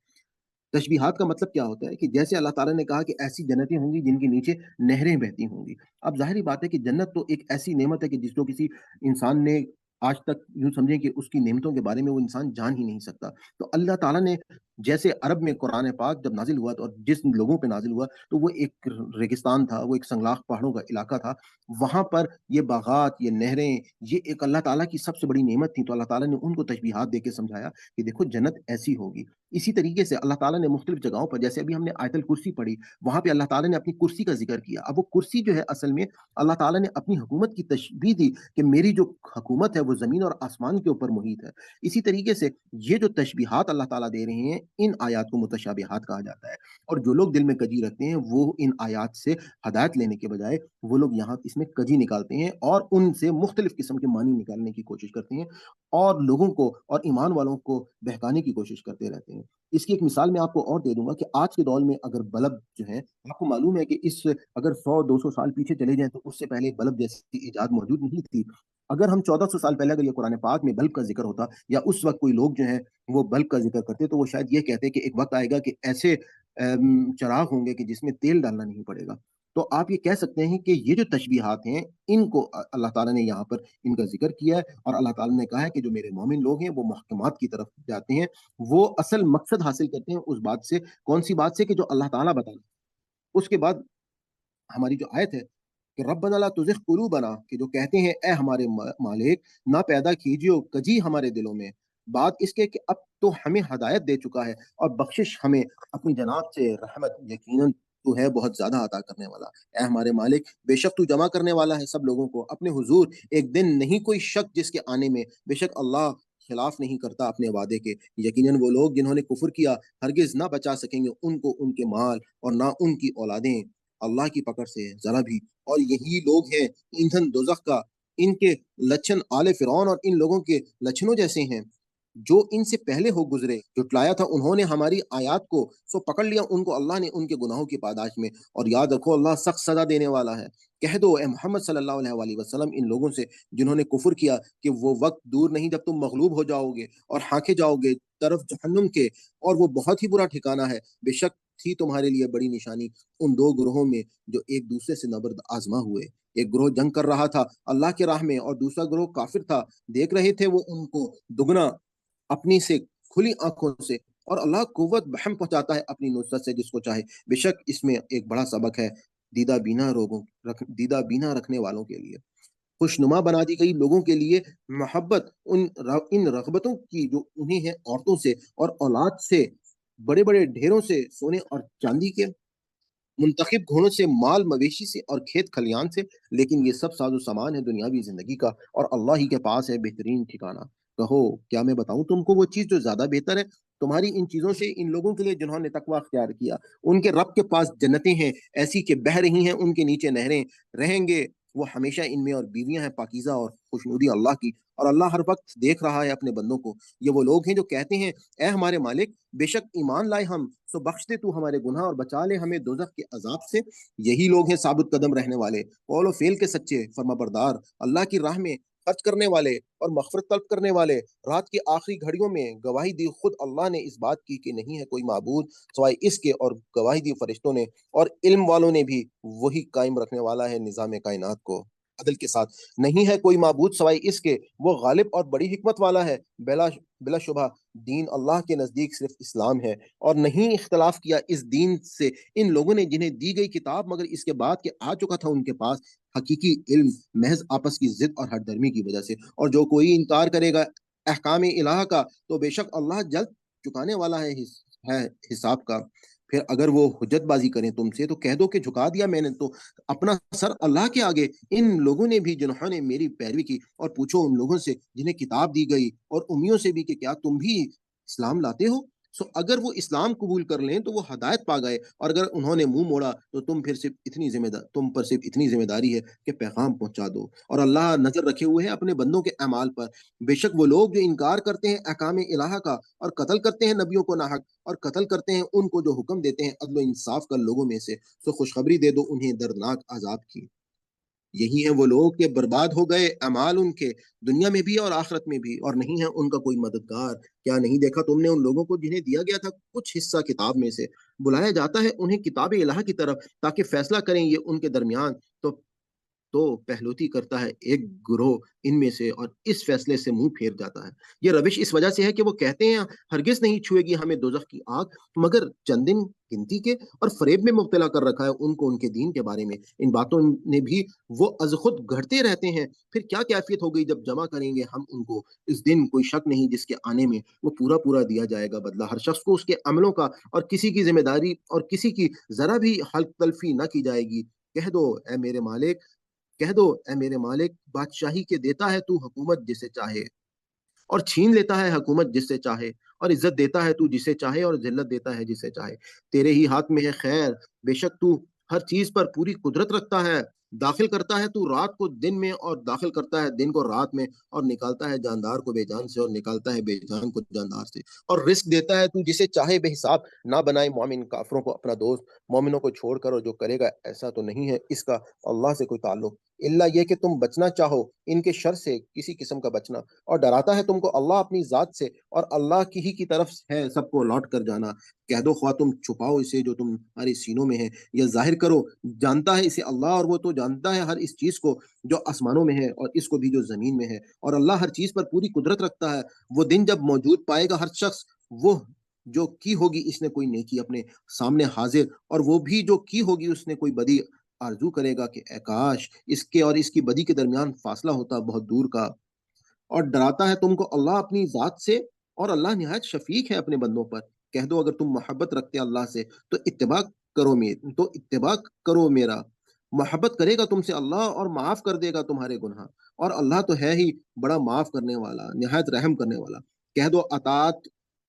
तशबीहात का मतलब क्या होता है कि जैसे अल्लाह ताला ने कहा कि ऐसी जन्नतें होंगी जिनके नीचे नहरें बहती होंगी। अब ज़ाहिर-सी बात है कि जन्नत तो एक ऐसी नेमत है कि जिसको किसी इंसान ने आज तक, यूँ समझें कि उसकी नेमतों के बारे में वो इंसान जान ही नहीं सकता। तो अल्लाह ताला ने, जैसे अरब में कुरान पाक जब नाज़िल हुआ, तो और जिस लोगों पे नाज़िल हुआ, तो वो एक रेगिस्तान था, वो एक संगलाख पहाड़ों का इलाका था। वहाँ पर ये बागात, ये नहरें, ये एक अल्लाह ताला की सबसे बड़ी नेमत थी। तो अल्लाह ताला ने उनको तशबीहात देके समझाया कि देखो जन्नत ऐसी होगी। इसी तरीके से अल्लाह ताला ने मुख्तलिफ जगहों पर, जैसे अभी हमने आयतल कुर्सी पढ़ी, वहाँ पे अल्लाह ताला ने अपनी कुर्सी का ज़िक्र किया। अब वो कुर्सी जो है, असल में अल्लाह ताला ने अपनी हुकूमत की तशबीह दी कि मेरी जो हुकूमत है वो ज़मीन और आसमान के ऊपर मुहित है। इसी तरीके से ये जो तशबीहात अल्लाह ताला दे रहे हैं, इन आयात को मुतशाबिहात कहा जाता है, और जो लोग दिल में कजी रखते हैं, वो इन आयात से हदायत लेने के बजाय, वो लोग यहाँ इसमें कजी निकालते हैं, और उनसे मुख्तलिफ किस्म के मानी निकालने की कोशिश करते हैं, और लोगों को और ईमान वालों को बहकाने की कोशिश करते रहते हैं। इसकी एक मिसाल मैं आपको और दे दूँगा कि आज के दौर में अगर बल्ब जो है, आपको मालूम है कि इस अगर 100-200 साल पीछे चले जाएँ, तो उससे पहले बल्ब जैसी इजाद मौजूद नहीं थी। अगर हम 1400 साल पहले अगर ये कुरान पाक में बल्ब का ज़िक्र होता, या उस वक़्त कोई लोग जो हैं वो बल्ब का ज़िक्र करते, तो वो शायद ये कहते कि एक वक़्त आएगा कि ऐसे चिराग होंगे कि जिसमें तेल डालना नहीं पड़ेगा। तो आप ये कह सकते हैं कि ये जो तशबीहात हैं, इनको अल्लाह ताला ने यहाँ पर इनका ज़िक्र किया है, और अल्लाह ताला ने कहा है कि जो मेरे मोमिन लोग हैं, वो मुहक्कमात की तरफ जाते हैं। वो असल मकसद हासिल करते हैं उस बात से, कौन-सी बात से, कि जो अल्लाह ताला बता रहा है। उसके बाद हमारी जो आयत है कि रब्बना ला तुज़िग़ क़ुलूबना, कि जो कहते हैं ए हमारे मालिक, ना पैदा कीजिए कजी हमारे दिलों में, बात इसके कि अब तो हमें हदायत दे चुका है, और बख्शिश हमें अपनी जनाब से रहमत, यकीनन तू है बहुत ज़्यादा अता करने वाला। ए हमारे मालिक, बेशक तू जमा करने वाला है सब लोगों को अपने हुज़ूर एक दिन, नहीं कोई शक जिसके आने में, बेशक अल्लाह खिलाफ नहीं करता अपने वादे के। यकीनन वो लोग जिन्होंने कुफ़्र किया हरगिज़ ना बचा सकेंगे उनको उनके माल और ना उनकी औलादें अल्लाह की पकड़ से ज़रा भी। और यही लोग हैं ईंधन दोज़ख का। इनके लक्षण आले फ़िरौन और इन लोगों के लक्षणों जैसे हैं, जो इनसे पहले हो गुज़रे। जुटलाया था उन्होंने हमारी आयत को, सो पकड़ लिया उनको अल्लाह ने उनके गुनाहों की पादाश में। और याद रखो अल्लाह सख्त सज़ा देने वाला है। कह दो ए मोहम्मद सल्लल्लाहु अलैहि वसल्लम इन लोगों से जिन्होंने कुफ़्र किया कि वो वक़्त दूर नहीं जब तुम मग़लूब हो जाओगे और हाँके जाओगे तरफ जहन्नुम के, और वो बहुत ही बुरा ठिकाना है। बेशक थी तुम्हारे लिए बड़ी निशानी उन 2 ग्रोहों में जो एक दूसरे से नबर्द आज़मा हुए। एक ग्रोह जंग कर रहा था अल्लाह की राह में और दूसरा ग्रोह काफ़िर था। देख रहे थे वो उनको दुगना अपनी से खुली आँखों से। और अल्लाह कुव्वत बहम पहुँचाता है अपनी नुसरत से जिसको चाहे। बेशक इसमें एक बड़ा सबक है दीदा बीना रखने वालों के लिए। खुशनुमा बना दी गई लोगों के लिए मोहब्बत इन रग़बतों की जो उन्हें है औरतों से और औलाद से, बड़े-बड़े ढेरों से, सोने और चाँदी के, मुंतखब घोड़ों से, माल मवेशी से और खेत खलियान से। लेकिन ये सब साजो सामान है दुनियावी ज़िंदगी का और अल्लाह ही के पास है बेहतरीन ठिकाना। कहो क्या मैं बताऊँ तुमको वो चीज़ जो ज़्यादा बेहतर है? तुम्हारी इन चीज़ों से इन लोगों के लिए जिन्होंने तकवा अख्तियार किया। उनके रब के पास जन्नतें हैं, ऐसी कि बह रही हैं उनके नीचे नहरें, रहेंगे वो हमेशा इनमें, और बीवियाँ हैं पाकीज़ा और खुशनुदी अल्लाह की। और अल्लाह हर वक़्त देख रहा है अपने बंदों को। ये वो लोग हैं जो कहते हैं, ए हमारे मालिक, बेशक ईमान लाए हम, सो बख्श दे तू हमारे गुनाह और बचा ले हमें दोज़ख के अज़ाब से। यही लोग हैं साबित कदम रहने वाले, कौल व फ़ेल के सच्चे, फर्माबरदार, अल्लाह की राह में खर्च करने वाले और मग़फ़िरत तलब करने वाले। रात की आखिरी घड़ियों में गवाही दी खुद अल्लाह ने इस बात की कि नहीं है कोई माबूद सिवाय इसके, और गवाही दी फ़रिश्तों ने और इल्म वालों ने भी, वही कायम रखने वाला है निज़ाम कायनात को अदल के साथ। नहीं है कोई माबूद सिवाय इसके, वो गालिब और बड़ी हिकमत वाला है। बिलाशुबा दीन अल्लाह के नज़दीक सिर्फ़ इस्लाम है, और नहीं इख्तिलाफ़ किया इस दीन से इन लोगों ने जिन्हें दी गई किताब, मगर इसके बाद कि आ चुका था उनके पास हकीकी इल्म, महज़ आपस की ज़िद और हठधर्मी की वजह से। और जो कोई इनकार करेगा अहकाम इलाह का, तो बेशक अल्लाह जल्द चुकाने वाला है हिसाब का। फिर अगर वो हुज्जतबाज़ी करें तुमसे, तो कह दो कि झुका दिया मैंने तो अपना सर अल्लाह के आगे, इन लोगों ने भी जिन्होंने मेरी पैरवी की। और पूछो उन लोगों से जिन्हें किताब दी गई और उम्मियों से भी कि क्या तुम भी इस्लाम लाते हो? सो अगर वो इस्लाम कबूल कर लें तो वो हदायत पा गए, और अगर उन्होंने मुँह मोड़ा तो तुम पर सिर्फ़ इतनी ज़िम्मेदारी है कि पैगाम पहुँचा दो। और अल्लाह नज़र रखे हुए है अपने बंदों के अमाल पर। बेशक वो लोग जो इनकार करते हैं अहकाम इलाहा का और कत्ल करते हैं नबियों को नाहक, और कत्ल करते हैं उनको जो हुक्म देते हैं अदल व इंसाफ कर लोगों में से, सो खुशखबरी दे दो उन्हें दर्दनाक अज़ाब की। यही है वो लोग कि बर्बाद हो गए अमाल उनके, दुनिया में भी और आखिरत में भी, और नहीं है उनका कोई मददगार। क्या नहीं देखा तुमने उन लोगों को जिन्हें दिया गया था कुछ हिस्सा किताब में से? बुलाया जाता है उन्हें किताब इलाह की तरफ ताकि फैसला करें ये उनके दरमियान। तो पहलौती करता है एक गिरोह इनमें से और इस फैसले से मुंह फेर जाता है। ये रविश इस वजह से है कि वो कहते हैं हरगिज नहीं छुएगी हमें दोजख की आग, मगर चंद दिन गिनती के, और फरेब में मुब्तला कर रखा है उनको उनके दीन के बारे में। इन बातों ने भी वो अज खुद घड़ते रहते हैं। फिर क्या कैफियत हो गई जब जमा करेंगे हम उनको इस दिन, कोई शक नहीं जिसके आने में वो पूरा पूरा दिया जाएगा बदला हर शख्स को उसके अमलों का, और किसी की जिम्मेदारी और किसी की जरा भी हल्क तलफी न की जाएगी। कह दो ए मेरे मालिक, कह दो ए मेरे मालिक, बादशाही के देता है तू हुकूमत जिसे चाहे, और छीन लेता है हुकूमत जिससे चाहे, और इज्जत देता है तू जिसे चाहे और जिल्लत देता है जिसे चाहे। तेरे ही हाथ में है खैर, बेशक तू हर चीज पर पूरी कुदरत रखता है। दाखिल करता है तू रात को दिन में और दाखिल करता है दिन को रात में, और निकालता है जानदार को बेजान से और निकालता है बेजान को जानदार से। और रिस्क देता है तू जिसे चाहे बेहिसाब। ना बनाए मोमिन काफरों को अपना दोस्त, मोमिनों को छोड़कर, और जो करेगा ऐसा तो नहीं है इसका अल्लाह से कोई ताल्लुक, इल्ला ये कि तुम बचना चाहो इनके शर से किसी किस्म का बचना। और डराता है तुमको अल्लाह अपनी ज़ात से, और अल्लाह की ही की तरफ है सबको लौट कर जाना। कह दो ख्वाह तुम छुपाओ इसे जो तुम्हारे सीनों में है, या ज़ाहिर करो, जानता है इसे अल्लाह, और वो तो जानता है हर इस चीज़ को जो आसमानों में है और इसको भी जो ज़मीन में है। और अल्लाह हर चीज़ पर पूरी कुदरत रखता है। वो दिन जब मौजूद पाएगा हर शख्स, वो जो की होगी इसने कोई नेकी अपने सामने हाजिर, और वो भी जो की होगी उसने कोई बदी आरज़ू करेगा कि ए काश इसके और इसकी बदी के दरमियान फासला होता बहुत दूर का। और डराता है तुमको अल्लाह अपनी ज़ात से, और अल्लाह निहायत शफ़ीक है अपने बंदों पर। कह दो अगर तुम मोहब्बत रखते अल्लाह से तो इत्तिबा करो मेरा, मोहब्बत करेगा तुमसे अल्लाह और माफ़ कर देगा तुम्हारे गुनाह। और अल्लाह तो है ही बड़ा माफ़ करने वाला, निहायत रहम करने वाला। कह दो अतात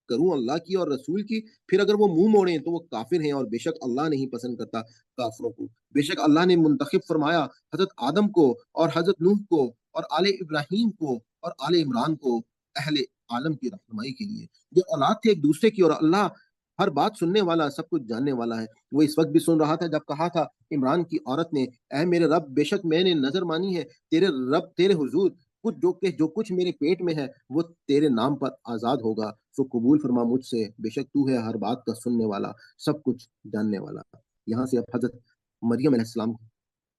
करूँ अल्लाह की और रसूल की, फिर अगर वो मुँह मोड़ें तो वो काफ़िर हैं और बेशक अल्लाह नहीं पसंद करता काफ़िरों को। बेशक अल्लाह ने मुंतखब फरमाया हज़रत आदम को और हज़रत नूह को और आले इब्राहीम को और आले इमरान को अहले आलम की रहनुमाई के लिए। ये औलाद थे एक-दूसरे की और अल्लाह हर बात सुनने वाला, सब कुछ जानने वाला है। वो इस वक़्त भी सुन रहा था जब कहा था इमरान की औरत ने, "ऐ मेरे रब बेशक मैंने नज़र मानी है तेरे रब तेरे हुज़ूर, कुछ जो कुछ मेरे पेट में है वो तेरे नाम पर आज़ाद होगा, सो कबूल फरमा मुझसे, बेशक तू है हर बात का सुनने वाला, सब कुछ जानने वाला।" यहाँ से अब हज़रत मरियम अलैहिस्सलाम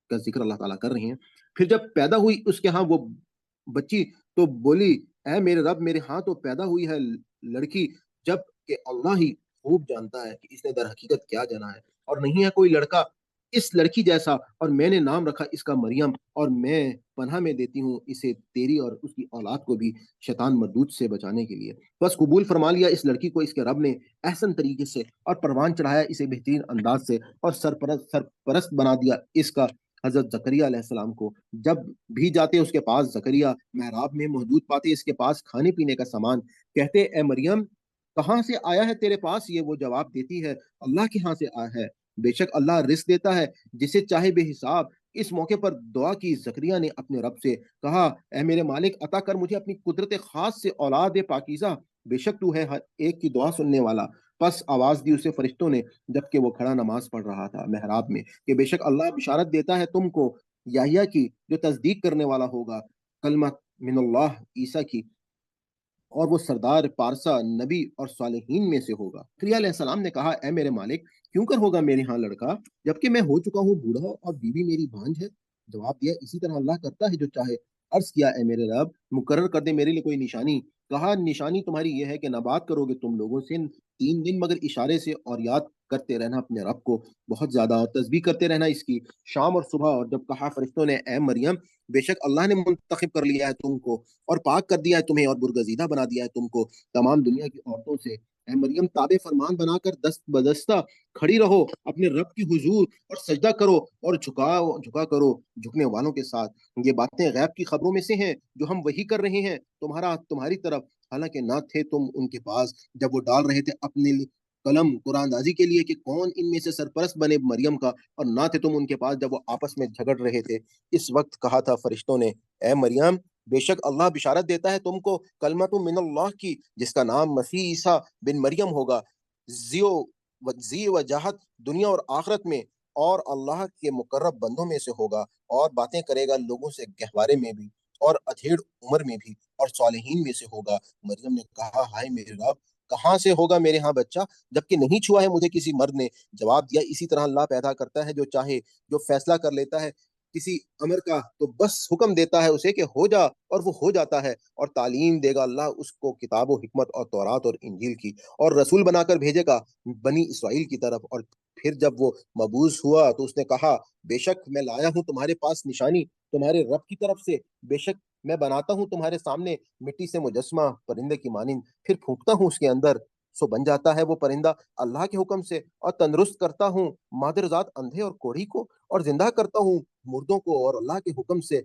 का ज़िक्र अल्लाह ताला कर रहे हैं। फिर जब पैदा हुई उसके यहाँ वो बच्ची तो बोली, "ऐ मेरे रब मेरे यहाँ तो पैदा हुई है लड़की, जबकि अल्लाह ही खूब जानता है कि इसने दर हकीकत क्या जाना है और नहीं है कोई लड़का इस लड़की जैसा और मैंने नाम रखा इसका मरियम और मैं पनाह में देती हूँ इसे तेरी और उसकी औलाद को भी शैतान मरदूद से बचाने के लिए।" बस कबूल फरमा लिया इस लड़की को इसके रब ने एहसन तरीके से और परवान चढ़ाया इसे बेहतरीन अंदाज से और सरपरस्त बना दिया इसका हज़रत ज़करिया अलैहिस्सलाम को। जब भी जाते उसके पास ज़करिया मेहराब में मौजूद पाते इसके पास खाने-पीने का सामान। कहते, "ए मरियम, कहाँ से आया है तेरे पास ये?" वो जवाब देती है, "अल्लाह के यहाँ से आया है। बेशक अल्लाह रिज़्क देता है जिसे चाहे बेहिसाब।" इस मौके पर दुआ की ज़करिया ने अपने रब से, कहा, "ऐ मेरे मालिक अता कर मुझे अपनी कुदरत ख़ास से औलाद पाकीज़ा, बेशक तू है हर एक की दुआ सुनने वाला।" बस आवाज़ दी उसे फ़रिश्तों ने जबकि वो खड़ा नमाज़ पढ़ रहा था मेहराब में। कि बेशक अल्लाह बिशारत देता है तुमको याहिया की जो तस्दीक करने वाला होगा कलमा मिनल्लाह ईसा की और वो सरदार पारसा नबी और सालिहीन में से होगा। ज़करिया अलैहिस्सलाम ने कहा, ए मेरे मालिक क्यों कर होगा मेरे यहाँ लड़का जबकि मैं हो चुका हूँ बूढ़ा और बीवी मेरी भांज है। जवाब दिया इसी तरह अल्लाह करता है जो चाहे। अर्ज किया, ए मेरे रब मुकर्रर कर दे मेरे लिए कोई निशानी। कहा, निशानी तुम्हारी ये है कि ना बात करोगे तुम लोगों से 3 दिन मगर इशारे से और याद करते रहना अपने रब को बहुत ज्यादा और तस्बीह करते रहना इसकी शाम और सुबह। और जब कहा फरिश्तों ने, ए मरियम बेशक अल्लाह ने मुंतखब कर लिया है तुमको और पाक कर दिया है तुम्हें और बुरगज़ीदा बना दिया है तुमको तमाम दुनिया की औरतों से। ऐ मरियम ताबे फरमान बनाकर दस्त बदस्ता खड़ी रहो अपने रब की हुजूर और सजदा करो और झुकाओ झुका करो झुकने वालों के साथ। ये बातें गैब की खबरों में से हैं जो हम वही कर रहे हैं तुम्हारी तरफ, हालांकि ना थे तुम उनके पास जब वो डाल रहे थे अपने कलम कुरानदाजी के लिए कि कौन इनमें से सरपरस्त बने मरियम का, और ना थे तुम उनके पास जब वो आपस में झगड़ रहे थे। इस वक्त कहा था फरिश्तों ने, ए मरियम बेशक अल्लाह बिशारत देता है तुमको कलमतु मिनल्लाह की जिसका नाम मसीह ईसा बिन मरियम होगा। जियो जी वजाहत दुनिया और आखिरत में और अल्लाह के मुकर्रब बंदों में से होगा और बातें करेगा लोगों से गहवारे में भी और अधेड़ उम्र में भी और सालिहीन में से होगा। मरियम ने कहा, हाय मेरे रब कहाँ से होगा मेरे यहाँ बच्चा जबकि नहीं छुआ है मुझे किसी मर्द ने। जवाब दिया इसी तरह अल्लाह पैदा करता है जो चाहे, जो फैसला कर लेता है किसी अमर का तो बस हुक्म देता है उसे कि हो जा और वो हो जाता है। और तालीम देगा अल्लाह उसको किताब व हिकमत और तौरात और इंजील की और रसूल बनाकर भेजेगा बनी इसराइल की तरफ। और फिर जब वो मबूस हुआ तो उसने कहा, बेशक मैं लाया हूँ तुम्हारे पास निशानी तुम्हारे रब की तरफ से। बेशक मैं बनाता हूँ तुम्हारे सामने मिट्टी से मुजस्मा परिंदे की मानिंद, फिर फूंकता हूँ उसके अंदर सो बन जाता है वो परिंदा अल्लाह के हुक्म से। और तंदुरुस्त करता हूँ मादरजात अंधे और कोढ़ी को और जिंदा करता हूँ मुर्दों को और अल्लाह के हुक्म से।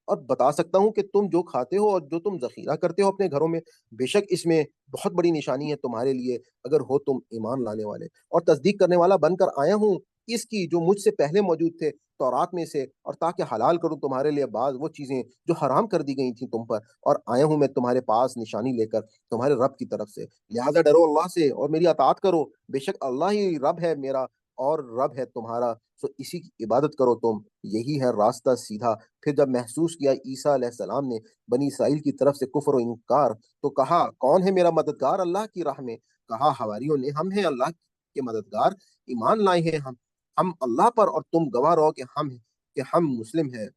और बता सकता हूँ कि तुम जो खाते हो और जो तुम ज़ख़ीरा करते हो अपने घरों में, बेशक इसमें बहुत बड़ी निशानी है तुम्हारे लिए अगर हो तुम ईमान लाने वाले। और तस्दीक करने वाला बनकर आया हूँ इसकी जो मुझसे पहले मौजूद थे तौरात में से, और ताकि हलाल करूँ तुम्हारे लिए बाज़ वो चीज़ें जो हराम कर दी गई थी तुम पर। और आया हूँ मैं तुम्हारे पास निशानी लेकर तुम्हारे रब की तरफ से। लिहाज़ा डरो अल्लाह से और मेरी अताअत करो, बेशक अल्लाह ही रब है मेरा और रब है तुम्हारा, सो इसी की इबादत करो तुम, यही है रास्ता सीधा। फिर जब महसूस किया ईसा अलैहिस्सलाम ने बनी इसराइल की तरफ से कुफ्र और इनकार तो कहा, कौन है मेरा मददगार अल्लाह की राह में? कहा हवारियों ने, हम हैं अल्लाह के मददगार, ईमान लाए हैं हम अल्लाह पर और तुम गवाह रहो कि हम मुस्लिम हैं।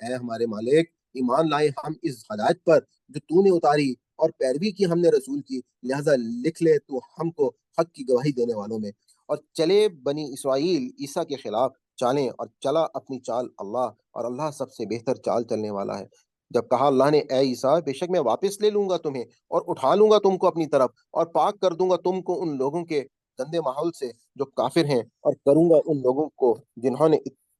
ऐ हमारे मालिक ईमान लाए हम इस हदायत पर जो तूने उतारी और पैरवी की हमने रसूल की, लिहाजा लिख ले तो हमको हक की गवाही देने वालों में। और चले बनी इसराइल ईसा के खिलाफ चालें और चला अपनी चाल अल्लाह, और अल्लाह सबसे बेहतर चाल चलने वाला है। जब कहा अल्लाह ने, ए ईसा बेशक मैं वापस ले लूंगा तुम्हें और उठा लूंगा तुमको अपनी तरफ और पाक कर दूंगा तुमको उन लोगों के गंदे माहौल से जो काफिर हैं, और करूंगा उन लोगों को जिन्होंने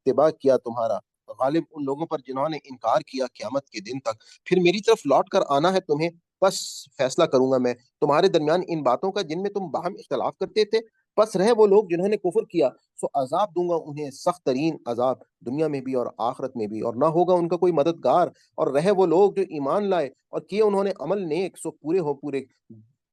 इत्तिबा किया तुम्हारा, गालिब उन लोगों पर जिन्होंने इनकार किया क़यामत के दिन तक। फिर मेरी तरफ लौट कर आना है तुम्हें, बस फैसला करूँगा मैं तुम्हारे दरमियान इन बातों का जिनमें तुम बाहम इख्तिलाफ करते थे। बस रहे वो लोग जिन्होंने कुफ़्र किया, सो अज़ाब दूँगा उन्हें सख्त तरीन अज़ाब, दुनिया में भी और आखिरत में भी, और ना होगा उनका कोई मददगार। और रहे वो लोग जो ईमान लाए और किए उन्होंने अमल नेक, सो पूरे हो पूरे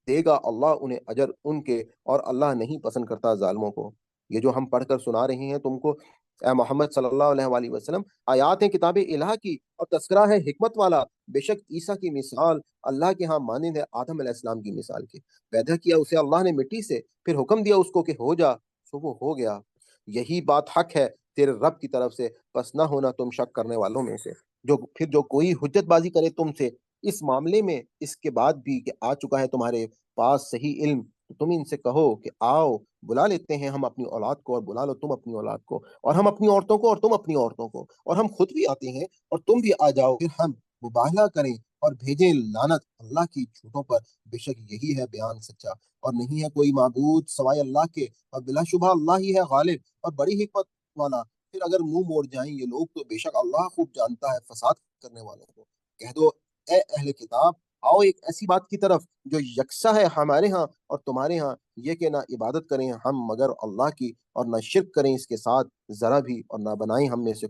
देगा अल्लाह उन्हें अजर उनके, और अल्लाह नहीं पसंद करता ज़ालिमों को। ये जो हम पढ़कर सुना रहे हैं तुमको, ए मोहम्मद सल्लल्लाहु अलैहि वसल्लम, आयात हैं किताब इलाह की और तज़किरा है हिकमत वाला। बेशक ईसा की मिसाल अल्लाह के यहाँ मानिंद है आदम अलैहिस्सलाम की मिसाल के। पैदा किया उसे अल्लाह ने मिट्टी से, फिर हुक्म दिया उसको कि हो जा, सो वो हो गया। यही बात हक है तेरे रब की तरफ से, बस ना होना तुम शक करने वालों में से। जो कोई हुज्जतबाजी करे तुमसे इस मामले में, इसके बाद भी कि आ चुका है तुम्हारे पास सही इल्म, तो तुम इनसे कहो कि आओ बुला लेते हैं हम अपनी औलाद को, और बुला लो तुम अपनी औलाद को, और हम अपनी औरतों को और तुम अपनी औरतों को, और हम खुद भी आते हैं और तुम भी आ जाओ, फिर हम मुबाहला करें और भेजें लानत अल्लाह की झूठों पर। बेशक यही है बयान सच्चा, और नहीं है कोई माबूद सवाए अल्लाह के, और बिलाशुबह अल्लाह ही है गालिब और बड़ी हिकमत वाला। फिर अगर मुंह मोड़ जाएं ये लोग, तो बेशक अल्लाह खूब जानता है फसाद करने वालों को। कह दो, ए अहले किताब, आओ एक ऐसी बात की तरफ जो यकसा है हमारे यहाँ और तुम्हारे यहाँ, ये कि ना इबादत करें हम मगर अल्लाह की, और ना शिरक करें इसके साथ जरा भी, और ना बनाएं हम में से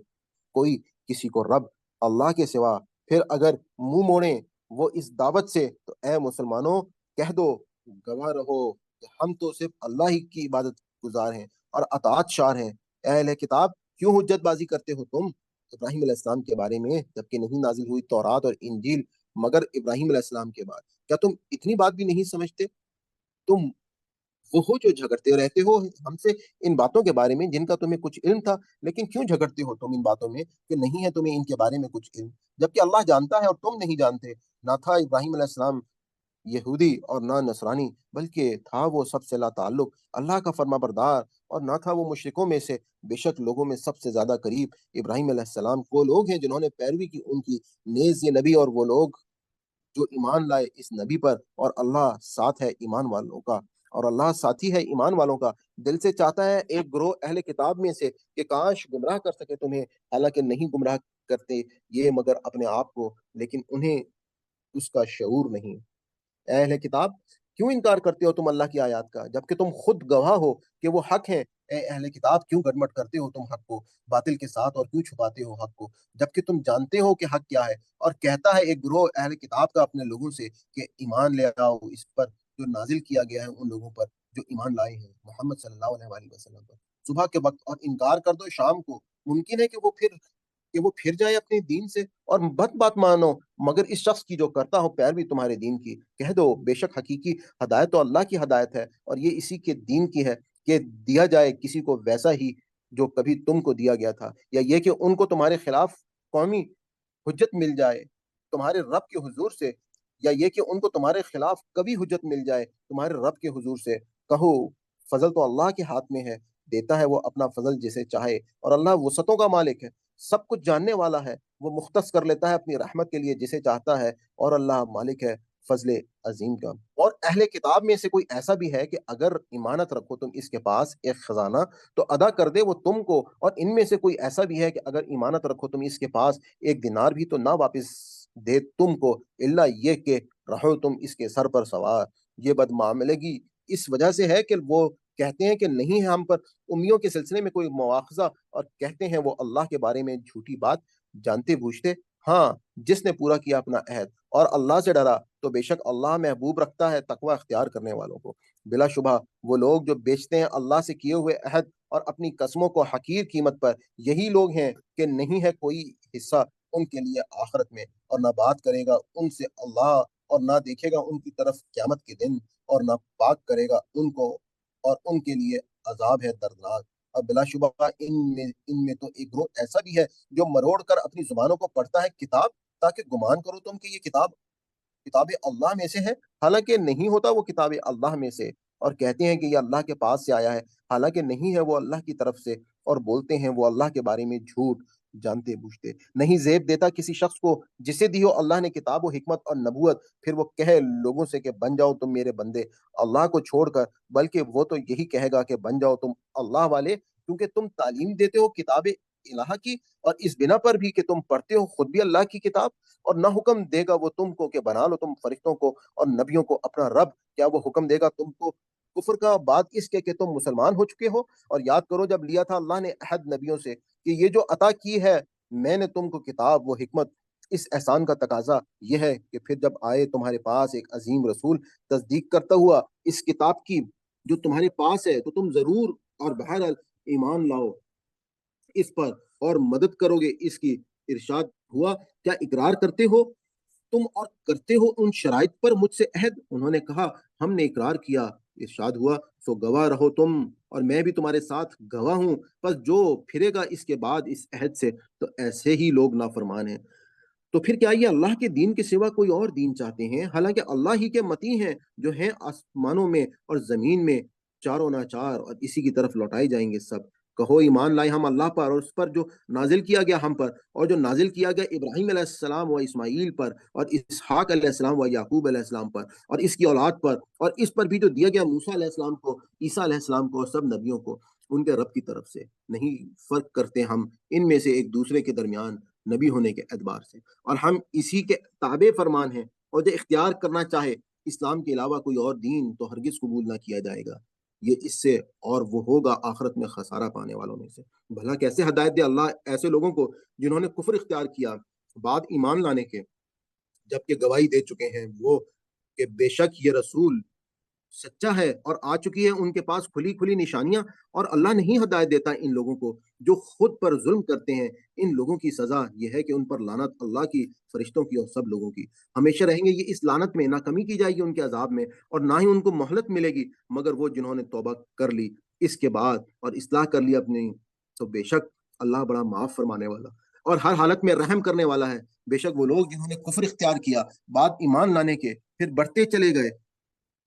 कोई किसी को रब अल्लाह के सिवा। फिर अगर मुंह मोड़ें वो इस दावत से, तो ए मुसलमानों कह दो, गवाह रहो कि हम तो सिर्फ अल्लाह ही की इबादत गुजार हैं और अताअत शार हैं। ए अहले किताब, क्यों हुज्जतबाजी करते हो तुम इब्राहिम अलैहिस्सलाम के बारे में, जबकि नहीं नाजिल हुई तौरात और इंजील मगर इब्राहिम अलैहिस्सलाम के बाद? क्या तुम इतनी बात भी नहीं समझते? तुम वो हो जो झगड़ते रहते हो हमसे इन बातों के बारे में जिनका तुम्हें कुछ इल्म था, लेकिन क्यों झगड़ते हो तुम इन बातों में कि नहीं है तुम्हें इनके बारे में कुछ इल्म, जबकि अल्लाह जानता है और तुम नहीं जानते। ना था इब्राहिम अलैहिस्सलाम यहूदी और ना नसरानी, बल्कि था वो सबसे लाताल्लुक अल्लाह का फर्माबरदार, और ना था वो मुशरिकों में से। बेशक लोगों में सबसे ज्यादा करीब इब्राहिम अलैहिस्सलाम वो लोग हैं जिन्होंने पैरवी की उनकी, नेज ये नबी और वो लोग जो ईमान लाए इस नबी पर, और अल्लाह साथ है ईमान वालों का, और अल्लाह साथी है ईमान वालों का। दिल से चाहता है एक ग्रोह अहले किताब में से कि काश गुमराह कर सके तुम्हें, हालांकि नहीं गुमराह करते ये मगर अपने आप को, लेकिन उन्हें उसका शऊर नहीं। ए अहले किताब, क्यों इनकार करते हो तुम अल्लाह की आयत का, जबकि तुम खुद गवाह हो कि वो हक है? ए अहले किताब, क्यों गटमट करते हो तुम हक को बातिल के साथ, और क्यों छुपाते हो हक को, जबकि तुम जानते हो कि हक क्या है? और कहता है एक ग्रोह अहले किताब का अपने लोगों से कि ईमान ले आओ इस पर जो नाजिल किया गया है उन लोगों पर जो ईमान लाए हैं मोहम्मद सल्लल्लाहु अलैहि वसल्लम पर, सुबह के वक्त, और इनकार कर दो शाम को। मुमकिन है कि वो फिर जाए अपने दीन से, और मत बात मानो मगर इस शख्स की जो करता हो पैरवी तुम्हारे दीन की। कह दो, बेशक हकीकी हदायत तो अल्लाह की हदायत है, और ये इसी के दीन की है कि दिया जाए किसी को वैसा ही जो कभी तुमको दिया गया था, या ये कि उनको तुम्हारे खिलाफ कौमी हुज्जत मिल जाए तुम्हारे रब के हुजूर से, या ये कि उनको तुम्हारे खिलाफ कभी हुज्जत मिल जाए तुम्हारे रब के हुजूर से। कहो, फजल तो अल्लाह के हाथ में है, देता है वो अपना फजल जिसे चाहे, और अल्लाह वसतों का मालिक है, सब कुछ जानने वाला है। वो मुख्तस कर लेता है अपनी रहमत के लिए जिसे चाहता है, और अल्लाह मालिक है फजल अजीम का। और अहले किताब में से कोई ऐसा भी है कि अगर इमानत रखो तुम इसके पास एक खजाना, तो अदा कर दे वो तुमको, और इनमें से कोई ऐसा भी है कि अगर इमानत रखो तुम इसके पास एक दिनार भी, तो ना वापस दे तुमको, इल्ला ये कि रहो तुम इसके सर पर सवार। ये बदमामलगी इस वजह से है कि वो कहते हैं कि नहीं है हम पर उम्मियों के सिलसिले में कोई मुआखजा, और कहते हैं वो अल्लाह के बारे में झूठी बात जानते बूझते। हाँ, जिसने पूरा किया अपना अहद और अल्लाह से डरा, तो बेशक अल्लाह महबूब रखता है तकवा अख्तियार करने वालों को। बिलाशुबह वो लोग जो बेचते हैं अल्लाह से किए हुए अहद और अपनी कस्मों को हकीर कीमत पर, यही लोग हैं कि नहीं है कोई हिस्सा उनके लिए आखिरत में, और ना बात करेगा उनसे अल्लाह, और ना देखेगा उनकी तरफ क़यामत के दिन, और ना पाक करेगा उनको, और उनके लिए अज़ाब है दर्दनाक। और बिलाशुबा इनमें इनमें तो एक ग्रोह ऐसा भी है जो मरोड़ कर अपनी ज़ुबानों को पढ़ता है किताब, ताकि गुमान करो तुम कि ये किताब अल्लाह में से है, हालाँकि नहीं होता वो किताब अल्लाह में से, और कहते हैं कि ये अल्लाह के पास से आया है, हालाँकि नहीं है वो अल्लाह की तरफ से, और बोलते हैं वो अल्लाह के बारे में झूठ, जानते बूझते। नहीं ज़ेब देता किसी शख्स को जिसे दी हो अल्लाह ने किताब व हिकमत और नबूवत, फिर वो कहे लोगों से कि बन जाओ तुम मेरे बंदे अल्लाह को छोड़कर, बल्कि वो तो यही कहेगा कि बन जाओ तुम अल्लाह वाले, क्योंकि तुम तालीम देते हो किताब इलाहा की, और इस बिना पर भी कि तुम पढ़ते हो खुद भी अल्लाह की किताब, और ना हुक्म देगा वो तुमको कि बना लो तुम फरिश्तों को और नबियों को अपना रब, क्या वो हुक्म देगा तुमको कुफ्र का बाद इसके कि तुम मुसलमान हो चुके हो? और याद करो जब लिया था अल्लाह ने अहद नबियों से कि ये जो अता की है मैंने तुमको किताब वो हिकमत, इस एहसान का तकाजा यह है कि फिर जब आए तुम्हारे पास एक अजीम रसूल तस्दीक करता हुआ इस किताब की जो तुम्हारे पास है, तो तुम जरूर और बहरहाल ईमान लाओ इस पर और मदद करोगे इसकी। इरशाद हुआ, क्या इकरार करते हो तुम और करते हो उन शराइत पर मुझसे अहद? उन्होंने कहा, हमने इकरार किया। इरशाद हुआ, सो गवाह रहो तुम और मैं भी तुम्हारे साथ गवाह हूं, बस जो फिरेगा इसके बाद इस अहद से तो ऐसे ही लोग नाफरमान हैं। तो फिर क्या ये अल्लाह के दीन के सिवा कोई और दीन चाहते हैं? हालांकि अल्लाह ही के मती हैं जो हैं आसमानों में और जमीन में, चारों नाचार, और इसी की तरफ लौटाए जाएंगे सब। कहो ईमान लाए हम अल्लाह पर और उस पर जो नाजिल किया गया हम पर, और जो नाजिल किया गया इब्राहिम अलैहिस्सलाम व इस्माईल पर और इसहाक अलैहिस्सलाम व याकूब अलैहिस्सलाम पर और इसकी औलाद पर, और इस पर भी जो दिया गया मूसा अलैहिस्सलाम को, ईसा अलैहिस्सलाम को और सब नबियों को उनके रब की तरफ से। नहीं फर्क करते हम इनमें से एक दूसरे के दरमियान नबी होने के एतबार से, और हम इसी के ताबे फरमान हैं, और जो इख्तियार करना चाहे इस्लाम के अलावा कोई और दीन तो हरगिज कबूल ना किया जाएगा। ये इससे और वो होगा आखिरत में खसारा पाने वालों में से। भला कैसे हदायत दे अल्लाह ऐसे लोगों को जिन्होंने कुफ्र इख्तियार किया बाद ईमान लाने के, जबकि गवाही दे चुके हैं वो कि बेशक ये रसूल सच्चा है और आ चुकी है उनके पास खुली खुली निशानियां, और अल्लाह नहीं हदायत देता इन लोगों को जो खुद पर जुल्म करते हैं। इन लोगों की सजा यह है कि उन पर लानत अल्लाह की, फरिश्तों की और सब लोगों की हमेशा रहेंगे। ये इस लानत में ना कमी की जाएगी उनके अजाब में, और ना ही उनको मोहलत मिलेगी, मगर वो जिन्होंने तौबा कर ली इसके बाद और इस्लाह कर ली अपनी, तो बेशक अल्लाह बड़ा माफ फरमाने वाला और हर हालत में रहम करने वाला है। बेशक वो लोग जिन्होंने कुफ्र इख्तियार किया बाद ईमान लाने के फिर बढ़ते चले गए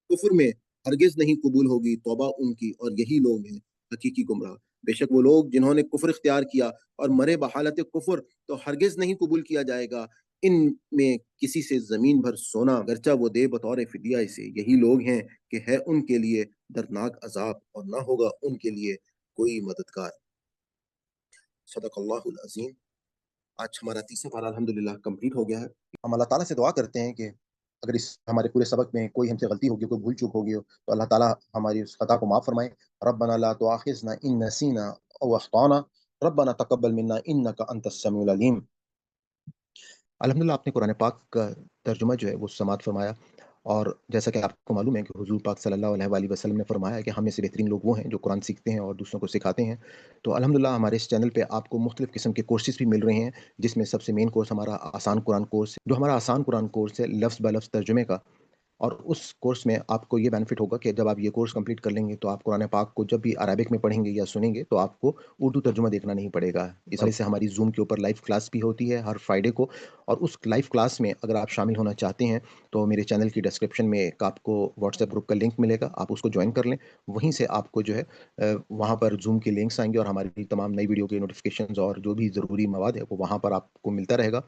कुफ्र में, हरगिज नहीं कबूल होगी तौबा उनकी, और यही लोग हैं हकीकी गुमराह। बेशक वो लोग जिन्होंने कुफ्र इख्तियार किया और मरे बहालत कुफ्र, तो हरगिज नहीं कबूल किया जाएगा इनमें किसी से जमीन भर सोना, गर्चा वो दे बतौर फिदिया इसे। यही लोग हैं कि है उनके लिए दर्दनाक अजाब और ना होगा उनके लिए कोई मददगार। सदक़ल्लाहुल अज़ीम। आज हमारा तीसरा पारा अल्हम्दुलिल्लाह कंप्लीट हो गया है। हम अल्लाह ताला से दुआ करते हैं कि अगर इस हमारे पूरे सबक में कोई हमसे गलती होगी, कोई भूल-चूक हो गई हो, तो अल्लाह ताला हमारी उस खता को माफ़ फ़रमाए। रब्बना ला तुआखिज़ना इन नसीना औ अख़्ताना, रब्बना तक़ब्बल मिन्ना इन्नका अंतस समीउल अलीम। अल्हम्दुलिल्लाह आपने कुरान पाक का तर्जुमा जो है वो समाअत फ़रमाया, और जैसा कि आपको मालूम है कि हुज़ूर पाक सल्लल्लाहु अलैहि वसल्लम ने फ़रमाया है कि हम में से बेहतरीन लोग वो हैं जो कुरान सीखते हैं और दूसरों को सिखाते हैं। तो अल्हम्दुलिल्लाह हमारे इस चैनल पे आपको मुख्तलिफ़ किस्म के कोर्सेज़ भी मिल रहे हैं, जिसमें सबसे मेन कोर्स हमारा आसान कुरान कोर्स है। जो हमारा आसान कुरान कोर्स है लफ्ज़ ब लफ्ज़ तर्जुमे का, और उस कोर्स में आपको ये बेनिफिट होगा कि जब आप ये कोर्स कंप्लीट कर लेंगे, तो आप कुरान पाक को जब भी अरबिक में पढ़ेंगे या सुनेंगे, तो आपको उर्दू तर्जुमा देखना नहीं पड़ेगा। इस वजह से हमारी ज़ूम के ऊपर लाइव क्लास भी होती है हर फ्राइडे को, और उस लाइव क्लास में अगर आप शामिल होना चाहते हैं, तो मेरे चैनल की डिस्क्रिप्शन में एक आपको व्हाट्सएप ग्रुप का लिंक मिलेगा, आप उसको जॉइन कर लें। वहीं से आपको जो है वहाँ पर ज़ूम के लिंक्स आएँगे और हमारी तमाम नई वीडियो के नोटिफ़िकेशंस और जो भी ज़रूरी मवाद है, वो वहाँ पर आपको मिलता रहेगा।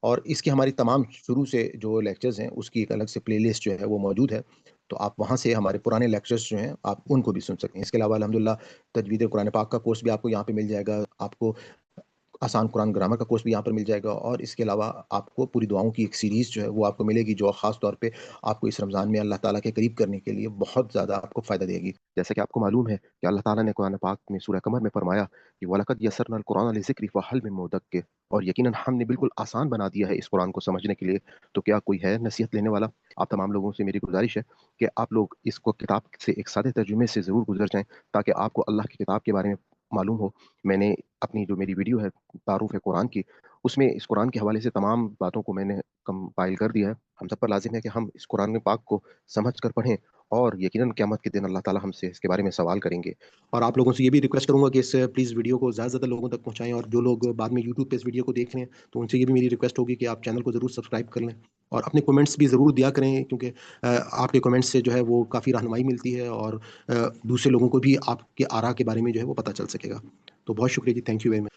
और इसकी हमारी तमाम शुरू से जो लेक्चर्स हैं, उसकी एक अलग से प्लेलिस्ट जो है वो मौजूद है। तो आप वहाँ से हमारे पुराने लेक्चर्स जो हैं, आप उनको भी सुन सकते हैं। इसके अलावा अल्हम्दुलिल्लाह तजवीद कुरान पाक का कोर्स भी आपको यहाँ पे मिल जाएगा। आपको आसान कुरान ग्रामर का कोर्स भी यहाँ पर मिल जाएगा, और इसके अलावा आपको पूरी दुआओं की एक सीरीज़ जो है वो आपको मिलेगी, जो ख़ास तौर पे आपको इस रमज़ान में अल्लाह ताला के करीब करने के लिए बहुत ज़्यादा आपको फ़ायदा देगी। जैसा कि आपको मालूम है कि अल्लाह ताला ने कुरान पाक में सूरह कमर में फ़रमाया कि वलक़द यस्सरनल कुरान लिज़िक्रि फ़हल मिन मुद्दक्किर, और यकीनन हमने बिल्कुल आसान बना दिया है इस कुरान को समझने के लिए, तो क्या कोई है नसीहत लेने वाला? आप तमाम लोगों से मेरी गुज़ारिश है कि आप लोग इसको किताब से एक सादे तर्जुमे से ज़रूर गुज़र जाएँ, ताकि आपको अल्लाह की किताब के बारे में मालूम हो। मैंने अपनी जो मेरी वीडियो है तारुफ़ कुरान की, उसमें इस कुरान के हवाले से तमाम बातों को मैंने कंपाइल कर दिया है। हम सब पर लाज़िम है कि हम इस कुरान पाक को समझ कर पढ़ें, और यकीनन क़यामत के दिन अल्लाह ताला हमसे इसके बारे में सवाल करेंगे। और आप लोगों से ये भी रिक्वेस्ट करूँगा कि इस प्लीज़ वीडियो को ज़्यादा से ज़्यादा लोगों तक पहुँचाएँ, और जो लोग बाद में यूट्यूब पे इस वीडियो को देख रहे हैं, तो उनसे ये भी मेरी रिक्वेस्ट होगी कि आप चैनल को ज़रूर सब्सक्राइब कर लें, और अपने कमेंट्स भी ज़रूर दिया करें, क्योंकि आपके कमेंट्स से जो है वो काफ़ी रहनुमाई मिलती है, और दूसरे लोगों को भी आपके आरा के बारे में जो है वो पता चल सकेगा। तो बहुत शुक्रिया जी, थैंक यू वेरी मच।